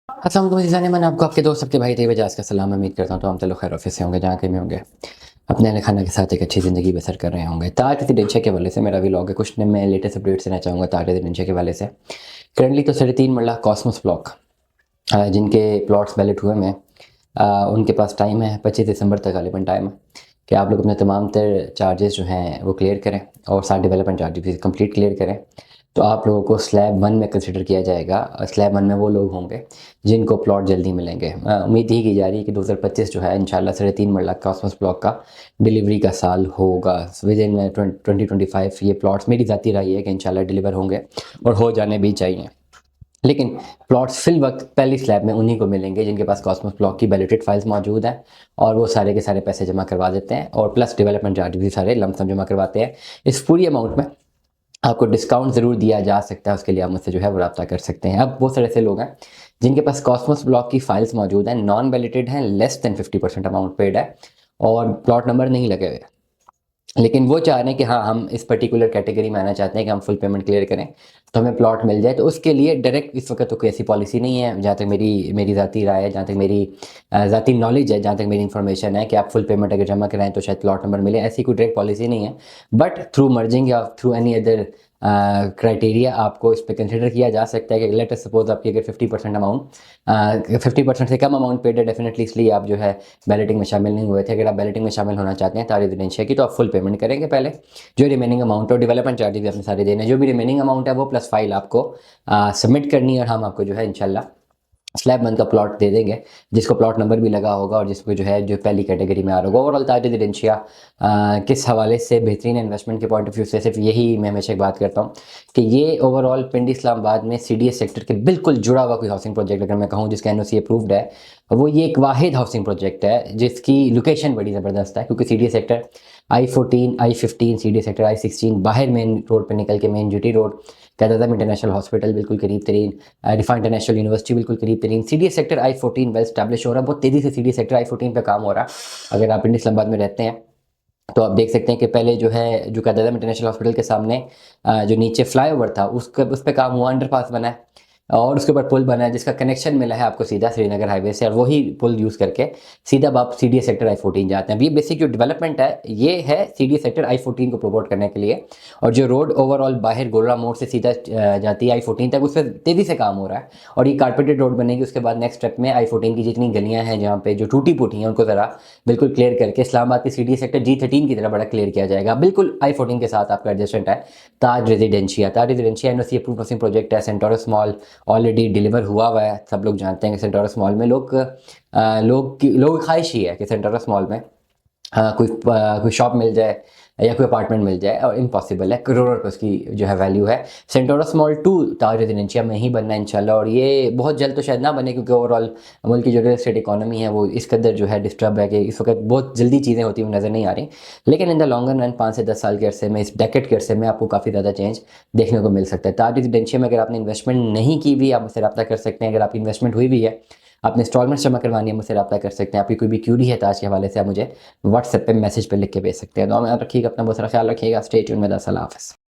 अस्सलाम वालेकुम मैं आपको आपके दोस्त सबके भाई थे वजह का सलाम उम्मीद करता हूँ तो हम लोग खैर ऑफिस से होंगे जहाँ कहीं भी होंगे अपने अहल खाना के साथ एक अच्छी ज़िंदगी बसर कर रहे होंगे। ताज रेजिडेंशिया के हवाले से मेरा व्लॉग है, कुछ मैं लेटेस्ट अपडेट्स देना चाहूँगा ताज रेजिडेंशिया के हवाले से। करंटली तो 3.5 मरला कॉस्मोस ब्लॉक जिनके प्लॉट्स वैलिड हुए में उनके पास टाइम है 25 दिसंबर तक गालिबन टाइम है कि आप लोग अपने तमाम तर चार्जेस जो हैं वो क्लियर करें और साथ डेवलपमेंट चार्जेस भी कंप्लीट क्लियर करें। तो आप लोगों को स्लैब 1 में कंसिडर किया जाएगा। स्लैब 1 में वो लोग होंगे जिनको प्लॉट जल्दी मिलेंगे। उम्मीद यही की जा रही है कि 2025 जो है इंशाल्लाह 3.5 मरला कॉस्मोस ब्लॉक का डिलीवरी का साल होगा। विद इन 2025 ये प्लॉट्स मेरी ज़ाती राय है कि इंशाल्लाह डिलीवर होंगे और हो जाने भी चाहिए। लेकिन प्लॉट्स फिल वक्त पहली स्लैब में उन्हीं को मिलेंगे जिनके पास कॉस्मोस ब्लॉक की बैलेटेड फाइल्स मौजूद हैं और वो सारे के सारे पैसे जमा करवा देते हैं और प्लस डेवलपमेंट चार्ज भी सारे लमसम जमा करवाते हैं। इस पूरी अमाउंट में आपको डिस्काउंट ज़रूर दिया जा सकता है, उसके लिए आप मुझसे जो है वो रब्ता कर सकते हैं। अब बहुत सारे ऐसे लोग हैं जिनके पास कॉस्मोस ब्लॉक की फाइल्स मौजूद हैं, नॉन वैलिडेटेड हैं, लेस दैन 50% अमाउंट पेड है और प्लॉट नंबर नहीं लगे हुए, लेकिन वो चाह रहे हैं कि हाँ हम इस पर्टिकुलर कैटेगरी में आना चाहते हैं कि हम फुल पेमेंट क्लियर करें तो हमें प्लॉट मिल जाए। तो उसके लिए डायरेक्ट इस वक्त तो कोई ऐसी पॉलिसी नहीं है, जहाँ तक मेरी मेरी ज़ाती राय है, जहाँ तक मेरी ज़ाती नॉलेज है, जहाँ तक मेरी इन्फॉर्मेशन है कि आप फुल पेमेंट अगर जमा कराएं तो शायद प्लॉट नंबर मिले, ऐसी कोई डायरेक्ट पॉलिसी नहीं है। बट थ्रू मर्जिंग या थ्रू एनी अदर क्राइटेरिया आपको इस पर कंसिडर किया जा सकता है कि लेट अस सपोज आपकी अगर 50% अमाउंट 50% से कम अमाउंट पेड है, डेफिनेटली इसलिए आप जो है बैलेटिंग में शामिल नहीं हुए थे। अगर आप बैलेटिंग में शामिल होना चाहते हैं ताज रेजिडेंशिया की तो आप फुल पेमेंट करेंगे पहले, जो रिमेनिंग अमाउंट और डेवलपमेंट चार्जेस भी अपने सारे देने, जो भी रिमेनिंग अमाउंट है वो प्लस फाइल आपको सबमिट करनी है और हम आपको जो है इंशाल्लाह स्लैब 1 का प्लॉट दे देंगे जिसको प्लॉट नंबर भी लगा होगा और जिसको जो है जो पहली कैटेगरी में आ रहा होगा। ओवरऑल ताज रेजिडेंशिया किस हवाले से बेहतरीन इन्वेस्टमेंट के पॉइंट ऑफ व्यू से सिर्फ यही मैं हमेशा एक बात करता हूँ कि ये ओवरऑल पिंडी इस्लामाबाद में CDS सेक्टर के बिल्कुल जुड़ा हुआ कोई हाउसिंग प्रोजेक्ट अगर मैं कहूँ जिसका NOC अप्रूव्ड है, वो ये एक वाहिद हाउसिंग प्रोजेक्ट है जिसकी लोकेशन बड़ी ज़बरदस्त है क्योंकि CDS sector I14 I15 CDS sector I16 बाहर मेन रोड पर निकल के मेन GT रोड कैदादम इंटरनेशनल हॉस्पिटल बिल्कुल करीब तरीन, रिफा इंटरनेशनल यूनिवर्सिटी बिल्कुल करीब तरीन, CDS sector I14 well establish हो रहा है, बहुत तेज़ी से CDS सेक्टर I14 पे काम हो रहा है। अगर आप पिंडी इस्लामाबाद में रहते हैं तो आप देख सकते हैं कि पहले जो है जो कैदादम इंटरनेशनल हॉस्पिटल के सामने जो नीचे फ्लाईओवर था उस पर काम हुआ, अंडरपास बना है और उसके ऊपर पुल बना है जिसका कनेक्शन मिला है आपको सीधा श्रीनगर हाईवे से और वही पुल यूज़ करके सीधा आप CDS सेक्टर I14 जाते हैं। अब ये बेसिक जो डेवलपमेंट है ये है CDS सेक्टर I14 को प्रमोट करने के लिए और जो रोड ओवरऑल बाहर गोलरा मोड़ से सीधा जाती है I14 तक, उस पर तेज़ी से काम हो रहा है और ये कारपेटेड रोड बनेगी। उसके बाद नेक्स्ट स्टेप में I14 की जितनी गलियाँ हैं जहाँ पे जो टूटी फूटी हैं उनको ज़रा बिल्कुल क्लियर करके इस्लामाबाद की CDS सेक्टर G13 की तरह बड़ा क्लियर किया जाएगा। बिल्कुल I14 के साथ आपका एडजस्टमेंट है Taj residencia. Taj residencia NOC approved housing project है। सेंटोरस मॉल ऑलरेडी डिलीवर हुआ हुआ है। सब लोग जानते हैं कि सेंटोरस मॉल में लोग ख्वाहिश ही है कि सेंटोरस मॉल में कोई शॉप मिल जाए या कोई अपार्टमेंट मिल जाए और इम्पॉसिबल है, करोड़ों रुपये उसकी जो है वैल्यू है। सेंटोरस मॉल 2 ताज रेजिडेंशिया में ही बनना है इंशाल्लाह और ये बहुत जल्द तो शायद ना बने क्योंकि ओवरऑल मुल्क की जो रियल एस्टेट इकॉनमी है वो इस कदर जो है डिस्टर्ब है कि इस वक्त बहुत जल्दी चीज़ें होती हुई नज़र नहीं आ रही। लेकिन इन द लॉन्गर रन 5 से 10 साल के अरसे में, इस डेकेड के अरसे में आपको काफ़ी ज़्यादा चेंज देखने को मिल सकता है। ताज रेजिडेंशिया में अगर आपने इन्वेस्टमेंट नहीं की हुई आप मुझसे रब्ता कर सकते हैं। अगर आपकी इन्वेस्टमेंट हुई भी है, आपने इंस्टॉलमेंट्स जमा करवानी है, मुझसे रब्ता कर सकते हैं। आपकी कोई भी क्यूरी है ताज के हवाले से आप मुझे व्हाट्सएप पे मैसेज पे लिख के भेज सकते हैं। तो आप रखिएगा अपना बहुत सारा ख्याल रखिएगा। स्टे ट्यून में। अल्लाह हाफ़िज़।